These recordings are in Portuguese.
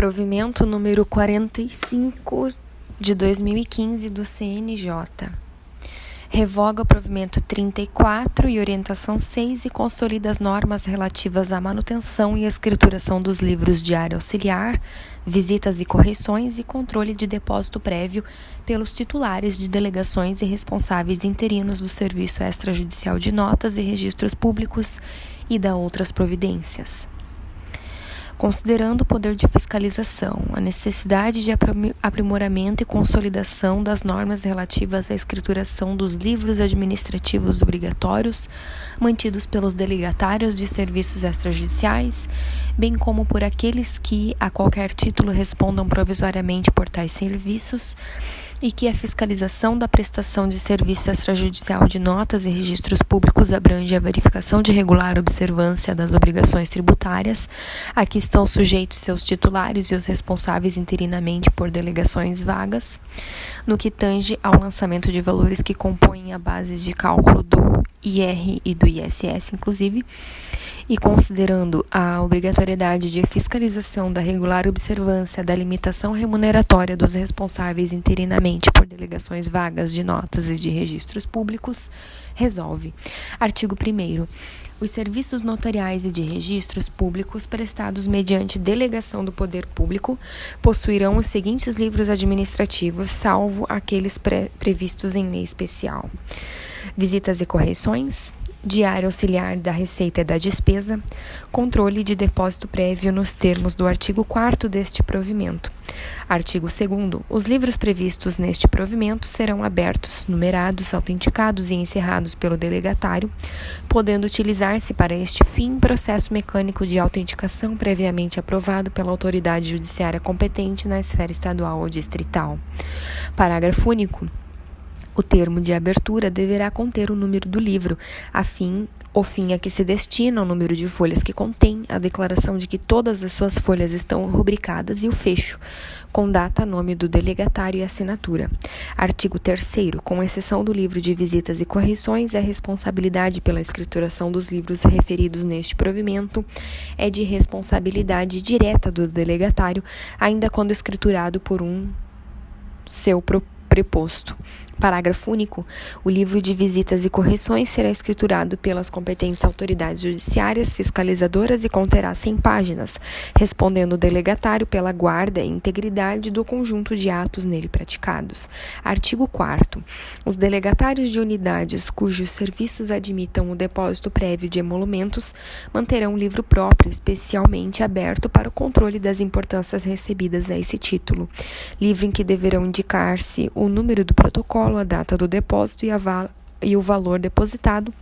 Provimento número 45 de 2015 do CNJ. Revoga o provimento 34 e orientação 6 e consolida as normas relativas à manutenção e escrituração dos livros de área auxiliar, visitas e correções e controle de depósito prévio pelos titulares de delegações e responsáveis interinos do Serviço Extrajudicial de Notas e Registros Públicos e da outras providências. Considerando o poder de fiscalização, a necessidade de aprimoramento e consolidação das normas relativas à escrituração dos livros administrativos obrigatórios mantidos pelos delegatários de serviços extrajudiciais, bem como por aqueles que, a qualquer título, respondam provisoriamente por tais serviços, e que a fiscalização da prestação de serviço extrajudicial de notas e registros públicos abrange a verificação de regular observância das obrigações tributárias a que estão sujeitos seus titulares e os responsáveis interinamente por delegações vagas, no que tange ao lançamento de valores que compõem a base de cálculo do IR e do ISS, inclusive, e considerando a obrigatoriedade de fiscalização da regular observância da limitação remuneratória dos responsáveis interinamente por delegações vagas de notas e de registros públicos, resolve. Artigo 1º. Os serviços notariais e de registros públicos prestados mediante delegação do poder público possuirão os seguintes livros administrativos, salvo aqueles previstos em lei especial: visitas e correções, diário auxiliar da receita e da despesa, controle de depósito prévio nos termos do artigo 4º deste provimento. Artigo 2º. Os livros previstos neste provimento serão abertos, numerados, autenticados e encerrados pelo delegatário, podendo utilizar-se para este fim processo mecânico de autenticação previamente aprovado pela autoridade judiciária competente na esfera estadual ou distrital. Parágrafo único. O termo de abertura deverá conter o número do livro, o fim a que se destina, o número de folhas que contém, a declaração de que todas as suas folhas estão rubricadas e o fecho, com data, nome do delegatário e assinatura. Artigo 3º. Com exceção do livro de visitas e correções, a responsabilidade pela escrituração dos livros referidos neste provimento é de responsabilidade direta do delegatário, ainda quando escriturado por seu preposto. Parágrafo único. O livro de visitas e correções será escriturado pelas competentes autoridades judiciárias fiscalizadoras e conterá 100 páginas, respondendo o delegatário pela guarda e integridade do conjunto de atos nele praticados. Artigo 4º. Os delegatários de unidades cujos serviços admitam o depósito prévio de emolumentos manterão um livro próprio especialmente aberto para o controle das importâncias recebidas a esse título. Livro em que deverão indicar-se o número do protocolo, a data do depósito e o valor depositado,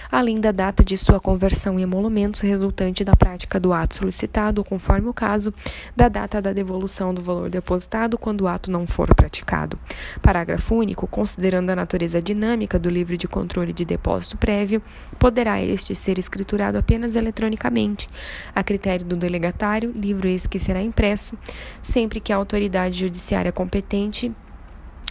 além da data de sua conversão em emolumentos resultante da prática do ato solicitado, ou, conforme o caso, da data da devolução do valor depositado quando o ato não for praticado. Parágrafo único. Considerando a natureza dinâmica do livro de controle de depósito prévio, poderá este ser escriturado apenas eletronicamente, a critério do delegatário, livro esse que será impresso, sempre que a autoridade judiciária competente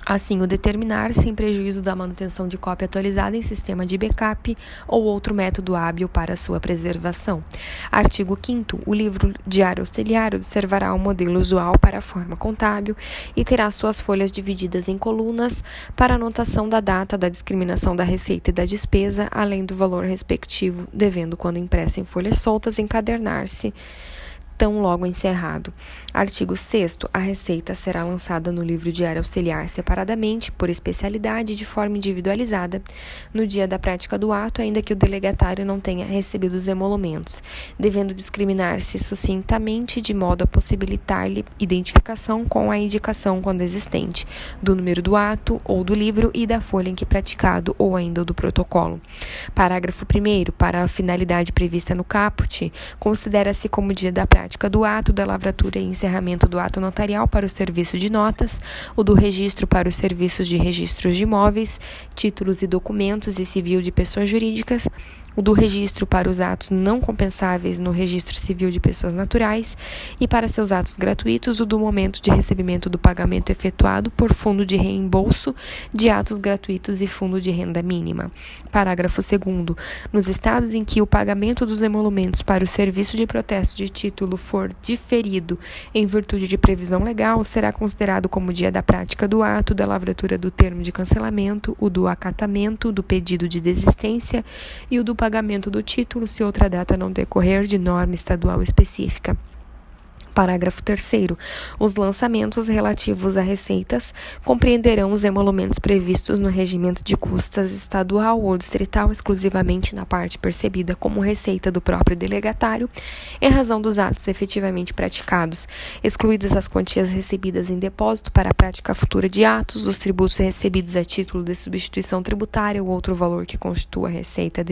assim o determinar, sem prejuízo da manutenção de cópia atualizada em sistema de backup ou outro método hábil para sua preservação. Artigo 5º. O livro diário auxiliar observará o modelo usual para a forma contábil e terá suas folhas divididas em colunas para anotação da data da discriminação da receita e da despesa, além do valor respectivo, devendo, quando impresso em folhas soltas, encadernar-se tão logo encerrado. Artigo 6º. A receita será lançada no livro diário auxiliar separadamente, por especialidade e de forma individualizada, no dia da prática do ato, ainda que o delegatário não tenha recebido os emolumentos, devendo discriminar-se sucintamente de modo a possibilitar-lhe identificação com a indicação, quando existente, do número do ato ou do livro e da folha em que praticado, ou ainda do protocolo. Parágrafo 1º. Para a finalidade prevista no caput, considera-se como dia da prática do ato da lavratura e encerramento do ato notarial para o serviço de notas, o do registro para os serviços de registros de imóveis, títulos e documentos e civil de pessoas jurídicas, o do registro para os atos não compensáveis no Registro Civil de Pessoas Naturais e para seus atos gratuitos, o do momento de recebimento do pagamento efetuado por fundo de reembolso de atos gratuitos e fundo de renda mínima. Parágrafo 2º. Nos estados em que o pagamento dos emolumentos para o serviço de protesto de título for diferido em virtude de previsão legal, será considerado como dia da prática do ato, da lavratura do termo de cancelamento, o do acatamento, do pedido de desistência e o do pagamento do título, se outra data não decorrer de norma estadual específica. Parágrafo 3º. Os lançamentos relativos a receitas compreenderão os emolumentos previstos no regimento de custas estadual ou distrital exclusivamente na parte percebida como receita do próprio delegatário, em razão dos atos efetivamente praticados, excluídas as quantias recebidas em depósito para a prática futura de atos, os tributos recebidos a título de substituição tributária ou outro valor que constitua a receita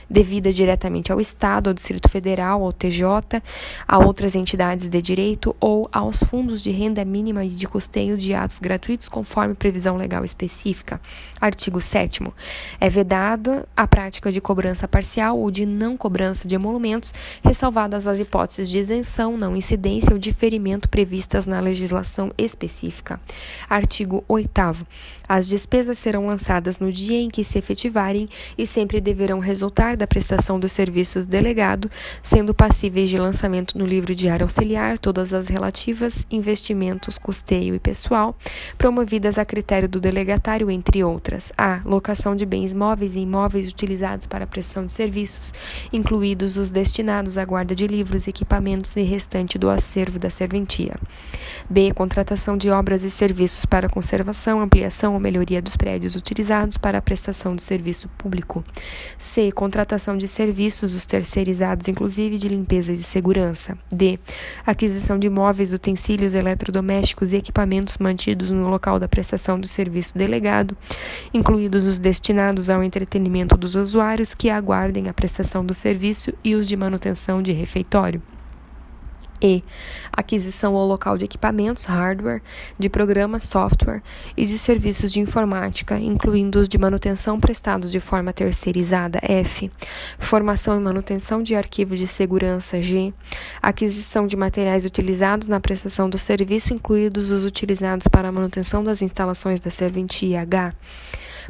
devida diretamente ao Estado, ao Distrito Federal, ao TJ, a outras entidades de direito ou aos fundos de renda mínima e de custeio de atos gratuitos conforme previsão legal específica. Artigo 7º. É vedada a prática de cobrança parcial ou de não cobrança de emolumentos, ressalvadas as hipóteses de isenção, não incidência ou diferimento previstas na legislação específica. Artigo 8º. As despesas serão lançadas no dia em que se efetivarem e sempre deverão resultar da prestação dos serviços delegado, sendo passíveis de lançamento no livro diário auxiliar todas as relativas investimentos, custeio e pessoal, promovidas a critério do delegatário, entre outras: a locação de bens móveis e imóveis utilizados para a prestação de serviços, incluídos os destinados à guarda de livros, equipamentos e restante do acervo da serventia; b. contratação de obras e serviços para conservação, ampliação ou melhoria dos prédios utilizados para a prestação de serviço público; c. contratação de serviços, os terceirizados, inclusive de limpeza e de segurança; d. aquisição de móveis, utensílios eletrodomésticos e equipamentos mantidos no local da prestação do serviço delegado, incluídos os destinados ao entretenimento dos usuários que aguardem a prestação do serviço e os de manutenção de refeitório; e. aquisição ao local de equipamentos, hardware, de programas, software e de serviços de informática, incluindo os de manutenção prestados de forma terceirizada. F. formação e manutenção de arquivos de segurança. G. aquisição de materiais utilizados na prestação do serviço, incluídos os utilizados para a manutenção das instalações da serventia. H.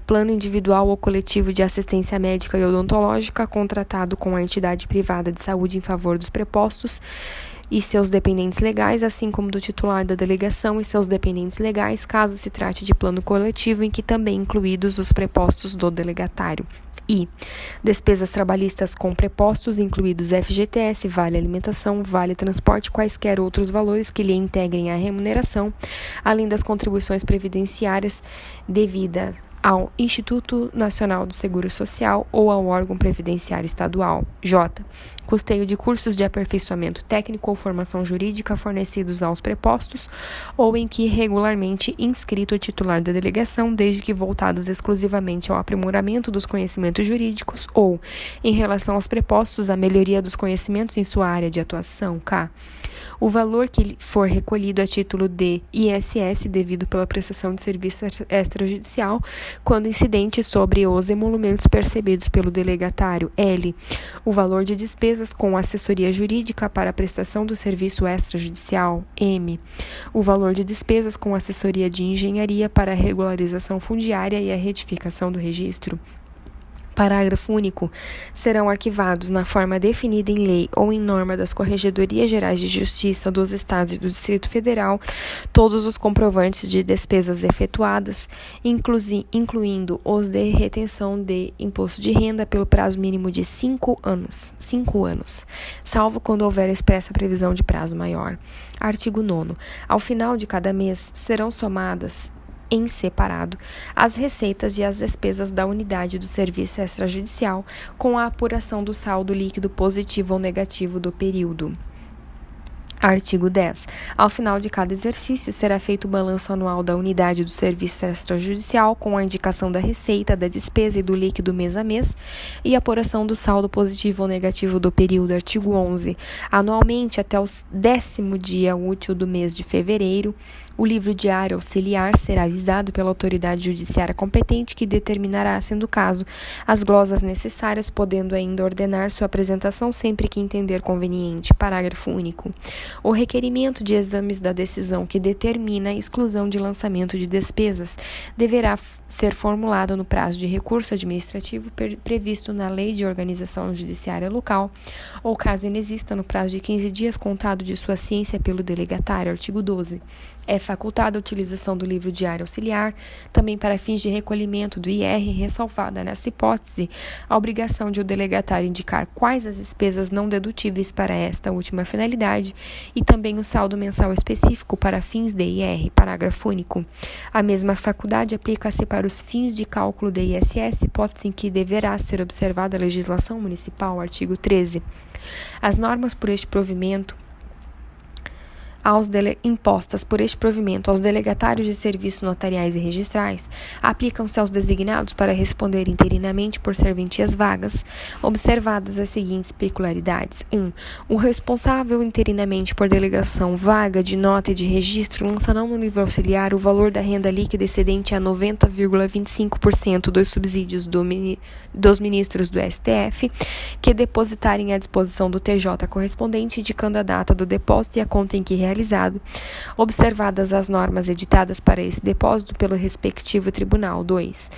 plano individual ou coletivo de assistência médica e odontológica contratado com a entidade privada de saúde em favor dos prepostos e seus dependentes legais, assim como do titular da delegação e seus dependentes legais, caso se trate de plano coletivo em que também incluídos os prepostos do delegatário. I. despesas trabalhistas com prepostos, incluídos FGTS, vale alimentação, vale transporte, quaisquer outros valores que lhe integrem a remuneração, além das contribuições previdenciárias devidas ao Instituto Nacional do Seguro Social ou ao órgão previdenciário estadual. J. custeio de cursos de aperfeiçoamento técnico ou formação jurídica fornecidos aos prepostos ou em que regularmente inscrito o titular da delegação, desde que voltados exclusivamente ao aprimoramento dos conhecimentos jurídicos ou, em relação aos prepostos, à melhoria dos conhecimentos em sua área de atuação. K. o valor que for recolhido a título de ISS devido pela prestação de serviço extrajudicial, quando incidente sobre os emolumentos percebidos pelo delegatário. L. o valor de despesas com assessoria jurídica para a prestação do serviço extrajudicial. M. o valor de despesas com assessoria de engenharia para a regularização fundiária e a retificação do registro. Parágrafo único. Serão arquivados, na forma definida em lei ou em norma das Corregedorias Gerais de Justiça dos Estados e do Distrito Federal, todos os comprovantes de despesas efetuadas, incluindo os de retenção de imposto de renda pelo prazo mínimo de 5 anos, salvo quando houver expressa previsão de prazo maior. Artigo 9º. Ao final de cada mês, serão somadas em separado as receitas e as despesas da unidade do serviço extrajudicial com a apuração do saldo líquido positivo ou negativo do período. Artigo 10. Ao final de cada exercício, será feito o balanço anual da unidade do serviço extrajudicial com a indicação da receita, da despesa e do líquido mês a mês e a apuração do saldo positivo ou negativo do período. Artigo 11. Anualmente, até o 10º dia útil do mês de fevereiro, O livro diário auxiliar será avisado pela autoridade judiciária competente, que determinará, sendo o caso, as glosas necessárias, podendo ainda ordenar sua apresentação sempre que entender conveniente. Parágrafo único. O requerimento de exames da decisão que determina a exclusão de lançamento de despesas deverá ser formulado no prazo de recurso administrativo previsto na Lei de Organização Judiciária Local, ou caso inexista, no prazo de 15 dias contado de sua ciência pelo delegatário. Artigo 12. É facultada a utilização do livro diário auxiliar também para fins de recolhimento do IR, ressalvada nessa hipótese a obrigação de o delegatário indicar quais as despesas não dedutíveis para esta última finalidade e também o saldo mensal específico para fins de IR. Parágrafo único. A mesma faculdade aplica-se para os fins de cálculo de ISS, hipótese em que deverá ser observada a legislação municipal. Artigo 13. As normas por este provimento impostas por este provimento aos delegatários de serviços notariais e registrais aplicam-se aos designados para responder interinamente por serventias vagas, observadas as seguintes peculiaridades. 1. O responsável interinamente por delegação vaga de nota e de registro lançarão no livro auxiliar o valor da renda líquida excedente a 90,25% dos subsídios dos ministros do STF que depositarem à disposição do TJ correspondente, indicando a data do depósito e a conta em que realizado, observadas as normas editadas para esse depósito pelo respectivo tribunal. 2.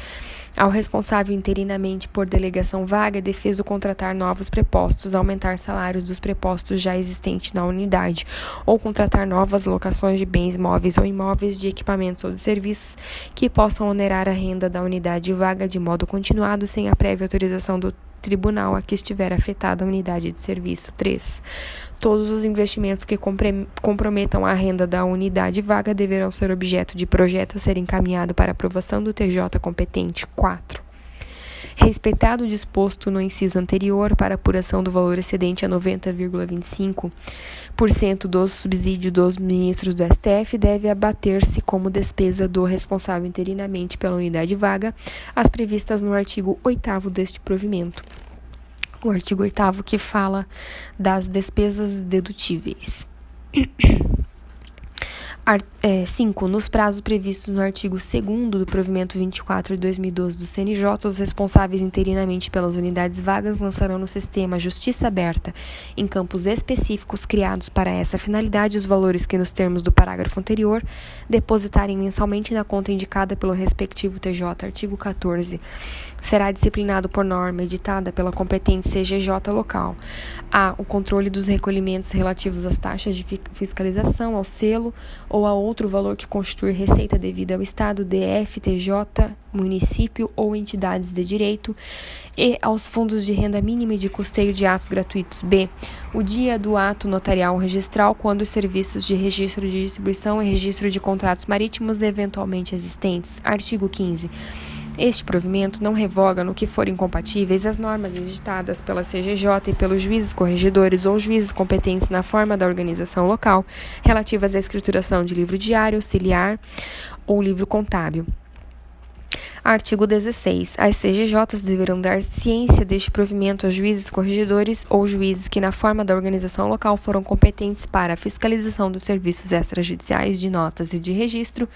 Ao responsável interinamente por delegação vaga, é defeso contratar novos prepostos, aumentar salários dos prepostos já existentes na unidade, ou contratar novas locações de bens móveis ou imóveis, de equipamentos ou de serviços que possam onerar a renda da unidade vaga de modo continuado, sem a prévia autorização do tribunal a que estiver afetada a unidade de serviço. 3. Todos os investimentos que comprometam a renda da unidade vaga deverão ser objeto de projeto a ser encaminhado para aprovação do TJ competente. 4. Respeitado o disposto no inciso anterior, para apuração do valor excedente a 90,25% do subsídio dos ministros do STF, deve abater-se como despesa do responsável interinamente pela unidade vaga as previstas no artigo 8º deste provimento. O artigo 8º que fala das despesas dedutíveis. 5. Nos prazos previstos no artigo 2º do provimento 24 de 2012 do CNJ, os responsáveis interinamente pelas unidades vagas lançarão no sistema Justiça Aberta, em campos específicos criados para essa finalidade, os valores que, nos termos do parágrafo anterior, depositarem mensalmente na conta indicada pelo respectivo TJ. Artigo 14. Será disciplinado por norma editada pela competente CGJ local. A. O controle dos recolhimentos relativos às taxas de fiscalização, ao selo ou a outro valor que constituir receita devida ao Estado, DF, TJ, município ou entidades de direito, e aos fundos de renda mínima e de custeio de atos gratuitos. B. O dia do ato notarial registral, quando os serviços de registro de distribuição e registro de contratos marítimos eventualmente existentes. Artigo 15. Este provimento não revoga, no que forem incompatíveis, as normas editadas pela CGJ e pelos juízes corregedores ou juízes competentes na forma da organização local, relativas à escrituração de livro diário, auxiliar ou livro contábil. Artigo 16. As CGJs deverão dar ciência deste provimento aos juízes corregedores ou juízes que, na forma da organização local, foram competentes para a fiscalização dos serviços extrajudiciais de notas e de registro,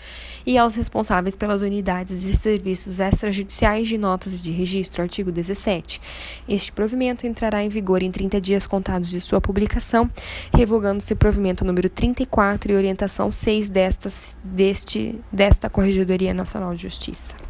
e aos responsáveis pelas unidades e serviços extrajudiciais de notas e de registro. Artigo 17. Este provimento entrará em vigor em 30 dias contados de sua publicação, revogando-se o provimento número 34 e orientação 6 desta Corregedoria Nacional de Justiça.